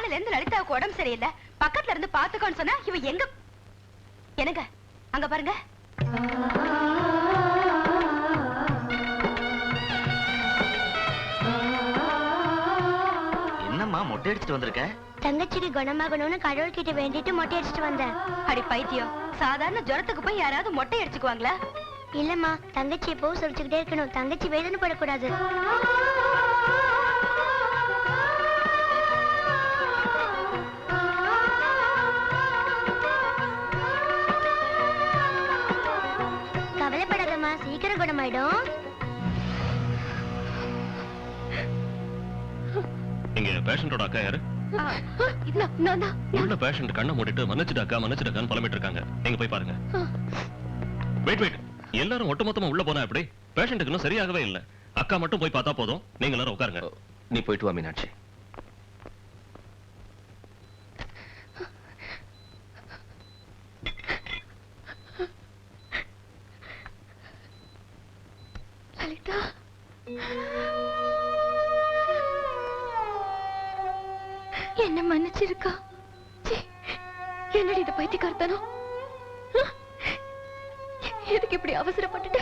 காலையில இருந்து லலிதாவுக்கு உடம்பு சரியில்லை, பக்கத்துல இருந்து பாத்துக்கோன்னு சொன்னா இவ எங்க? என்னங்க அங்க பாருங்க. என்னம்மா மொட்டை அடிச்சுட்டு வந்திருக்க? தங்கச்சிக்கு குணமாகணும்னு கடவுள் கிட்ட வேண்டிட்டு மொட்டை அடிச்சுட்டு வந்தேன். அடி பைத்தியம், சாதாரண ஜுரத்துக்கு போய் யாராவது மொட்டை அடிச்சுக்குவாங்களா? இல்லம்மா, தங்கச்சி எப்பவும் சொல்லிச்சுக்கிட்டே இருக்கணும், தங்கச்சி வேதனைப்படக்கூடாது. கவலைப்படாதம்மா, சீக்கிரம் குணமாயிடும். இங்க பேஷண்டோட அக்கா யாரு? உள்ள பேஷண்ட் கண்ணை மூடிட்டு மன்னிச்சிடாக்கான்னு புலம்பிட்டு இருக்காங்க. நீங்க போய் பாருங்க. வெயிட், எல்லாரும் ஒட்டுமொத்தமா உள்ள போனா எப்படி? பேஷண்ட்டுக்கு இன்னும் சரியாகவே இல்ல. அக்கா மட்டும் போய் பார்த்தா போதும். நீங்க எல்லாரும் உட்காருங்க. நீ போயிட்டு வா மீனாட்சி. லலிதா, என்ன மன்னிச்சிருக்கா? என்னடி இது பைத்தியக்காரத்தனம்? எதுக்கு இப்படி அவசரப்பட்டுட்ட?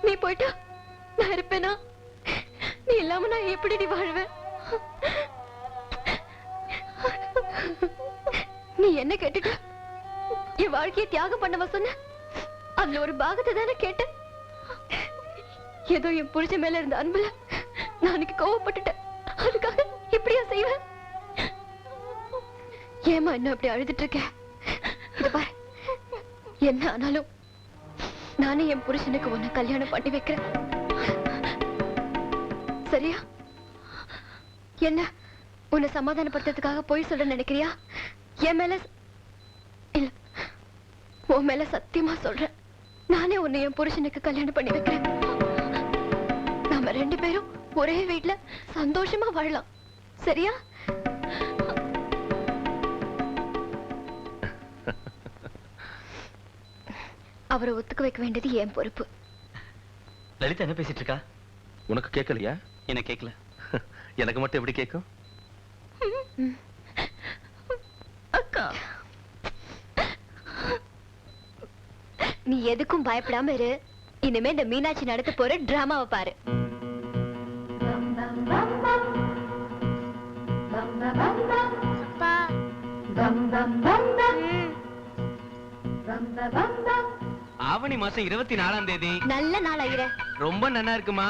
நீ போயிட்டா நான் இருப்பேனா? நீ இல்லாம நான் எப்படி வாழ்வேன்? நீ என்ன கேட்டுட்ட? என் வாழ்க்கையை தியாகம் பண்ணவா சொன்ன? அதுல ஒரு பாகத்தை தானே கேட்ட. ஏதோ என் புருஷன் மேல இருந்த அன்புல நான் அன்னைக்கு கோவப்பட்டுட்டேன். அதுக்காக இப்படியா செய்வேன்? ஏமா என்ன அப்படி அழுதுட்டு இருக்க? இத பாரு, என்ன ஆனாலும் நானே என் புருஷனுக்கு உன்னை கல்யாணம் பண்ணி வைக்கிறேன். சரியா? என்ன உன்னை சமாதானப்படுத்துறதுக்காக போய் சொல்ல நினைக்கிறியா? என் மேல இல்ல, உன் மேல சத்தியமா சொல்றேன். நானே உன்னை என் புருஷனுக்கு கல்யாணம் பண்ணி வைக்கிறேன். நாம 2 பேரும் ஒரே வீட்டுல சந்தோஷமா வாழலாம். சரியா? அவரை ஒத்துக்க வைக்க வேண்டியது என் பொறுப்பு. லலிதா என்ன பேசிட்டு இருக்கா? உனக்கு கேட்கலையா? என்ன கேட்கல. எனக்கு மட்டும் எப்படி கேட்கும்? அக்கா, நீ எதுக்கும் பயப்படாம இரு. இனிமே இந்த மீனாட்சி நடத்த போற டிராமாவை பாரு. ஆவணி மாசம் 24ஆம் தேதி. நல்ல நாள் ஐயரே. ரொம்ப நன்னா இருக்குமா?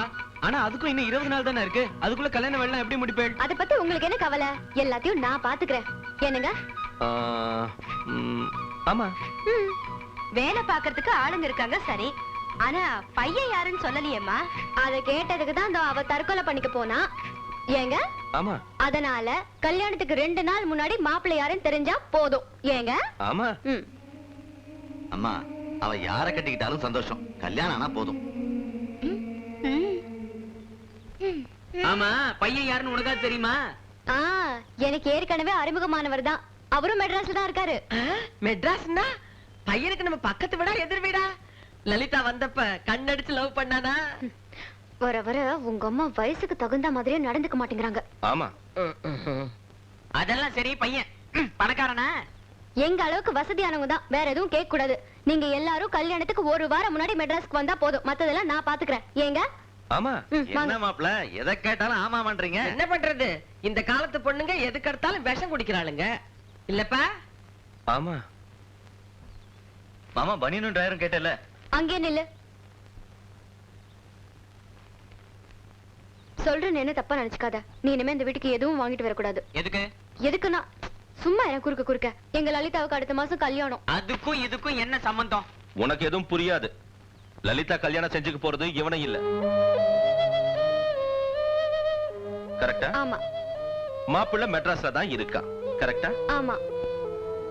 ஆனா அதுக்கும் இன்னும் 20 நாள் தானே இருக்கு. அதுக்குள்ள கல்யாண வேலை எப்படி முடிப்பேன்? அத பத்தி உங்களுக்கு என்ன கவலை? எல்லாத்தையும் நான் பாத்துக்கிறேன். என்னங்க? ஆமா, வேலை பாக்குறதுக்கு ஆளுங்க இருக்காங்க சரி, ஆனா பையன் யாருன்னு சொல்லலையேம்மா. அத கேட்டதுக்கு தான் அவ தற்கொலை பண்ணிக்க போனா. ஏங்க? ஆமா. அதனால கல்யாணத்துக்கு 2 நாள் முன்னாடி மாப்பிள்ளை யாருன்னு தெரிஞ்சா போதும். ஏங்க? ஆமா. அம்மா, அவ யார கட்டிக்கிட்டாலும் சந்தோஷம். கல்யாணம் ஆனா போதும். ஆமா, பையன் யாருன்னு உனக்கா தெரியுமா? எனக்கு ஏற்கனவே அறிமுகமானவர் தான். அவரும் மெட்ராஸ்ல தான் இருக்காரு. மெட்ராஸ்னா பையனுக்கு நம்ம பக்கத்து வீடா எதிர் வீடா? லலிதா வந்தப்ப கண்ணடிச்சு லவ் பண்ணானா? வர வர உங்க அம்மா வயசுக்கு தகுந்த மாதிரியே நடந்துக்க மாட்டேங்கிறாங்க. ஆமா. அதெல்லாம் சரி, பையன் பணக்காரனா? எங்க அளவுக்கு வசதியானவங்க தான், வேற எதுவும் கேட்க கூடாது. நீங்க எல்லாரும் கல்யாணத்துக்கு 1 வாரம் முன்னாடி மெட்ராஸ்க்கு வந்தா போதும். மத்ததெல்லாம் நான் பாத்துக்கிறேன். ஏங்க? ஆமா. என்ன மாப்ள, எதை கேட்டாலும் ஆமாமன்றீங்க? என்ன பண்றது? இந்த காலத்து பொண்ணுங்க எதுக்கு எடுத்தாலும் விஷம் குடிக்கிறாளுங்க. இல்லப்பா? ஆமா. மாமா பனியனும் டிரைவரும் கேட்டல. அங்கே நில்லு. சொல்றேன்னு என்ன தப்பா நினைச்சுக்காத. நீ இனிமே இந்த வீட்டுக்கு எதுவும் வாங்கிட்டு வரக்கூடாது. எதுக்கு? எதுக்குன்னா சும்மா என்ன குறுக்க எங்க லலிதாவுக்கு அடுத்த மாசம் கல்யாணம். அதுக்கும் இதுக்கும் என்ன சம்பந்தம்? உனக்கு எதுவும் புரியாது. லலிதா கல்யாணம் செஞ்சுக்க போறது இவனை இல்ல. கரெக்டா? ஆமா. மாப்பிள்ளை மெட்ராஸ்ல தான் இருக்கா. கரெக்டா? ஆமா.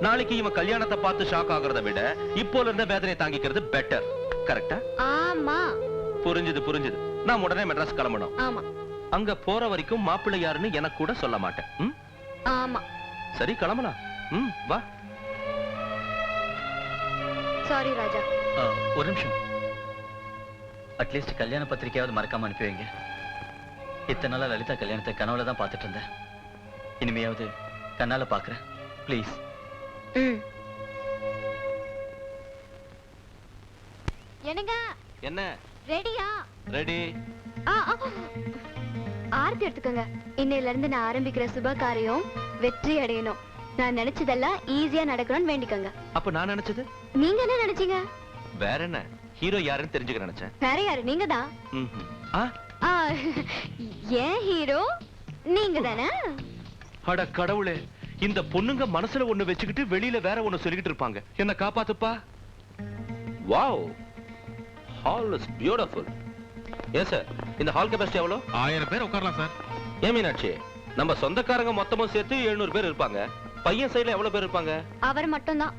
நாளைக்கு இவன் கல்யாணத்தை பார்த்து ஷாக் ஆகுறத விட இப்போல இருந்த வேதனையை தாங்கிக்கிறது பெட்டர். கரெக்டா? ஆமா. புரிஞ்சுது. நான் உடனே மெட்ராஸ் கிளம்பணும். ஆமா. அங்க போற வரைக்கும் மாப்பிள்ளை யாருன்னு எனக்கு கூட சொல்ல மாட்டேன். ஆமா. சரி, கிளம்பலாம். வா. சாரி ராஜா. ஒரு நிமிஷம். அட்லீஸ்ட் கல்யாண பத்திரிக்கையாவது மறக்காம அனுப்பி வைங்க. இத்தனை நாளா லலிதா கல்யாணத்தை கனவுல தான் பார்த்துட்டு இருந்தேன். இனிமையாவது கண்ணால பாக்குறேன் ப்ளீஸ். ம். என்னங்க என்ன? ரெடியா? ரெடி. ஆர்த்தி எடுத்துக்கோங்க. இன்னையில இருந்து நான் ஆரம்பிக்கிற சுப காரியம் வெற்றி அடையணும். நான் நினைச்சதெல்லாம் ஈஸியா நடக்கணும்னு வேண்டிக்கோங்க. அப்ப நான் நினைச்சது? நீங்க என்ன நினைச்சீங்க? வேற என்ன, ஹீரோ யாருன்னு தெரிஞ்சுக்க நினைச்சேன். வேற யாரு? நீங்க தான். ஏன் ஹீரோ நீங்க தானே? அட கடவுளே, இந்த பொண்ணுங்க மனசுல ஒண்ணு வச்சுக்கிட்டு வெளியில வேற ஒண்ணு சொல்லிக்கிட்டு இருப்பாங்க. என்ன காப்பாத்துப்பா. Wow, hall is beautiful. Yes sir, இந்த ஹால் கெபாசிட்டி எவ்வளவு? 1000 பேர் உட்காரலாம் சார். ஏன் மீனாட்சி, நம்ம சொந்தக்காரங்க மொத்தமும் சேர்த்து 700 பேர் இருப்பாங்க. பையன் சைடுல எவ்வளவு பேர் இருப்பாங்க? அவர் மட்டும் தான்.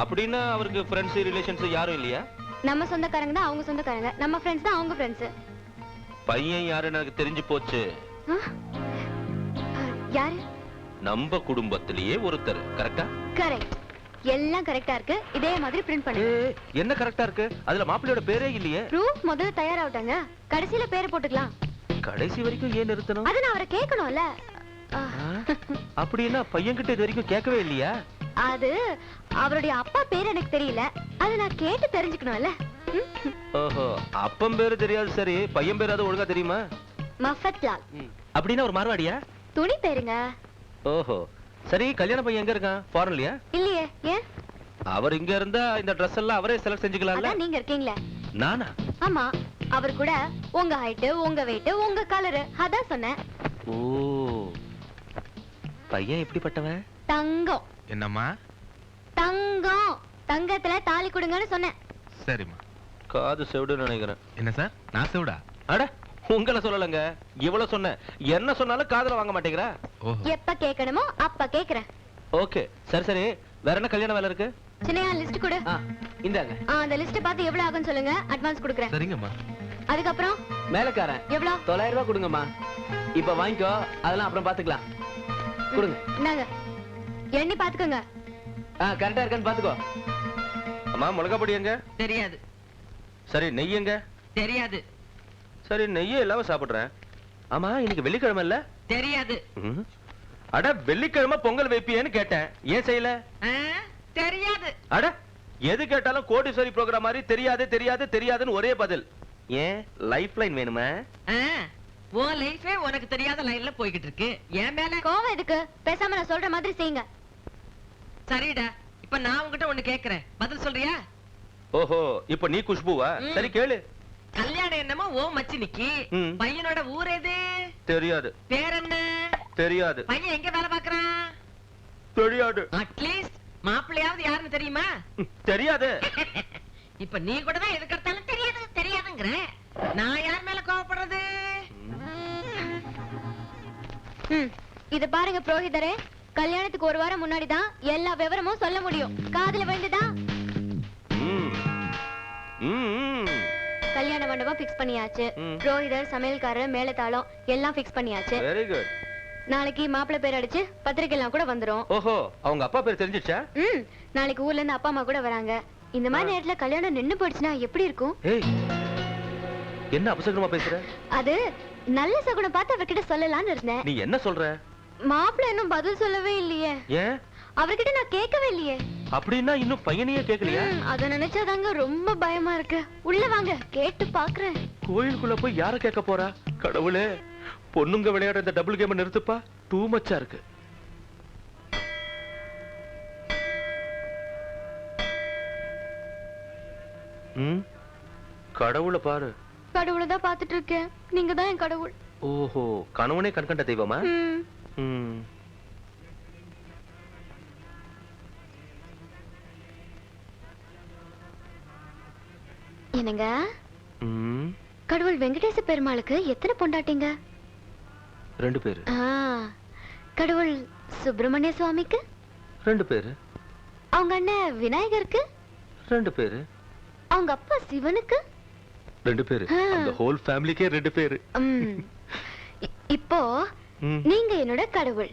அப்படின்னா அவருக்கு ஃப்ரெண்ட்ஸ் ரிலேஷன்ஸ் யாரும் இல்லையா? நம்ம சொந்தக்காரங்க தான் அவங்க சொந்தக்காரங்க, நம்ம ஃப்ரெண்ட்ஸ் தான் அவங்க ஃப்ரெண்ட்ஸ். பையன் யாருன்னு எனக்கு தெரிஞ்சு போச்சு. யாரு? நம்ம குடும்பத்திலேயே ஒருத்தர். கரெக்டா? கரெக்ட். எல்லாம் கரெக்டா இருக்கு. இதே மாதிரி பிரிண்ட் பண்ணு. என்ன கரெக்டா இருக்கு? அதுல மாப்பிள்ளையோட பேரே இல்லையே. ப்ரூஃப் முதல்ல தயாராவட்டாங்க, கடைசியில பேரை போட்டுக்கலாம். கடைசி வரைக்கும் ஏன் நிறுத்தணும்? அது நான் அவரை கேட்கணும்ல. அப்படின்னா பையன் கிட்ட இது வரைக்கும் கேட்கவே இல்லையா? அது அவருடைய அப்பா பேர் எனக்கு தெரியல, அது நான் கேட்டு தெரிஞ்சுக்கணும்ல. ஓஹோ, அப்பன் பேரு தெரியாது. சரி, பையன் பேராவது ஒழுங்கா தெரியுமா? மஃபத்லால். அப்படின்னா ஒரு மார்வாடியா? துணி பேருங்க. ஓஹோ, சரி. கல்யாண பையன் எங்க இருக்கான்? ஃபாரின்லயா? இல்லையே. ஏன்? அவர் இங்க இருந்தா இந்த Dress எல்லாம் அவரே செலக்ட் செஞ்சுக்கலாம்ல. அதான் நீங்க இருக்கீங்களே. நானா? ஆமா, அவர் கூட உங்க ஹைட், உங்க வெயிட், உங்க கலர், அதான் சொன்னேன். ஓ, பையன் எப்படிப்பட்டவன்? தங்கம். என்னம்மா? தங்கம். தங்கத்துல தாலி கொடுங்கன்னு சொன்னேன். சரிம்மா. காது செவிடுன்னு நினைக்கிறேன். என்ன சார், நான் செவிடா? அட, உங்களை சொல்லலங்க, இவ்வளவு சொன்ன. என்ன சொன்னாலும் காதுல வாங்க மாட்டேங்கிறா. எப்ப கேட்கணுமோ அப்ப கேக்குறேன். ஓகே, சரி சரி. வேற என்ன கல்யாண வேலை இருக்கு? சின்னையா லிஸ்ட் கொடு. இந்தாங்க. அந்த லிஸ்ட் பார்த்து எவ்வளவு ஆகும்னு சொல்லுங்க, அட்வான்ஸ் கொடுக்குறேன். சரிங்கம்மா. அதுக்கப்புறம் மேலக்காரன் எவ்வளவு? 900 ரூபாய் கொடுங்கம்மா. இப்ப வாங்கிக்கோ, அதெல்லாம் அப்புறம் பாத்துக்கலாம். கொடுங்க. என்னங்க எண்ணி பாத்துக்கோங்க. கரெக்டா இருக்கான்னு பாத்துக்கோ. அம்மா, மிளகா பொடி எங்க? தெரியாது. சரி, நெய் எங்க? தெரியாது. சரி, நெய்யே இல்லாம சாப்பிடுறேன். ஆமா, இன்னைக்கு வெள்ளிக்கிழமை இல்ல? தெரியாது. அட, வெள்ளிக்கிழமை பொங்கல் வைப்பியேன்னு கேட்டேன், ஏன் செய்யல? தெரியாது. அட, எது கேட்டாலும் கோடீஸ்வரி ப்ரோகிராம் மாதிரி தெரியாது தெரியாது தெரியாதுன்னு ஒரே பதில். ஏன் லைஃப் லைன் வேணுமா? உன் லைஃபே உனக்கு தெரியாத லைன்ல போய்கிட்டு இருக்கு. என் மேல கோவம் எதுக்கு? பேசாம நான் சொல்ற மாதிரி செய்யுங்க. சரிடா, இப்ப நான் உன்கிட்ட ஒண்ணு கேக்குறேன், பதில் சொல்றியா? ஓஹோ, இப்ப நீ குஷ்புவா? சரி கேளு. கல்யாணம் என்னமோ ஓ மச்சினிக்கு. பையனோட ஊர் எது? தெரியாது. பேர் என்ன? தெரியாது. பையன் எங்க வேலை பாக்குறான்? தெரியாது. அட்லீஸ்ட் மாப்பிள்ளையாவது யாருன்னு தெரியுமா? தெரியாது. இப்ப நீ கூட தான் எதுக்கெடுத்தாலும் தெரியாது தெரியாதுங்கிற. நான் யார் மேல கோவப்படுறது? இது பாருங்க புரோகிதரே, கல்யாணத்துக்கு ஒரு வாரம் முன்னாடி தான் எல்லா விவரமும் சொல்ல முடியும். காதுல விழுந்துதா? கல்யாண மண்டபம் பிக்ஸ் பண்ணியாச்சு, புரோகிதர், சமையல்காரர், மேலதாளம் எல்லாம் பிக்ஸ் பண்ணியாச்சு. Very good. நாளைக்கு மாப்பிள்ளை பேர் அடிச்சு பத்திரிக்கை எல்லாம் கூட வந்துரும். ஓஹோ, அவங்க அப்பா பேர் தெரிஞ்சிச்சா? நாளைக்கு ஊர்ல இருந்து அப்பா அம்மா கூட வராங்க. இந்த மாதிரி நேரத்துல கல்யாணம் நின்னு போயிடுச்சுன்னா எப்படி இருக்கும்? ஏய், என்ன அபசகுனமா பேசுற? அது நல்ல சகுனம் பார்த்து அவர்கிட்ட சொல்லலாம்னு இருந்தேன். நீ என்ன சொல்ற? மாப்பிள்ளை இன்னும் பதில் சொல்லவே இல்லையே. ஏன்? அவர்கிட்ட நான் கேட்கவே இல்லையே. அப்படின்னா இன்னும் பையனையே கேட்கலையா? அத நினைச்சாதாங்க ரொம்ப பயமா இருக்கு. உள்ள வாங்க, கேட்டு பாக்குறேன். கோயிலுக்குள்ள போய் யார கேட்க போறா? கடவுளே, பொண்ணுங்க விளையாடுற இந்த டபுள் கேம் நிறுத்துப்பா, டூ மச்சா இருக்கு. கடவுளை பாரு. கடவுளை தான் பாத்துட்டு இருக்கேன். நீங்க தான் என் கடவுள். ஓஹோ, கணவனே கண்கண்ட தெய்வமா? என்னங்க, கடவுள் வெங்கடேச பெருமாளுக்கு எத்தனை பொண்டாட்டிங்க? 2 பேரு. கடவுள் சுப்பிரமணிய சுவாமிக்கு 2 பேரு. அவங்க அண்ணன் விநாயகருக்கு 2 பேரு. அவங்க அப்பா சிவனுக்கு 2 பேரு. அந்த ஹோல் ஃபேமிலிக்கே 2 பேரு. இப்போ நீங்க என்னோட கடவுள்.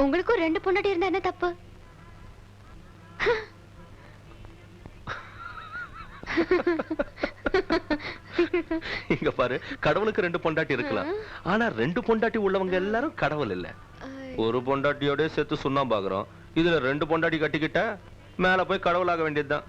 உங்களுக்கும் 2 பொண்டாட்டி இருந்தா என்ன தப்பு? இங்க பாரு, கடவுளுக்கு 2 பொண்டாட்டி இருக்கலாம், ஆனா 2 பொண்டாட்டி உள்ளவங்க எல்லாரும் கடவுள் இல்ல. ஒரு பொண்டாட்டியோட சேர்த்து சுண்ணாம்பாக்குறோம். இதுல 2 பொண்டாட்டி கட்டிக்கிட்ட மேல போய் கடவுளாக வேண்டியதுதான்.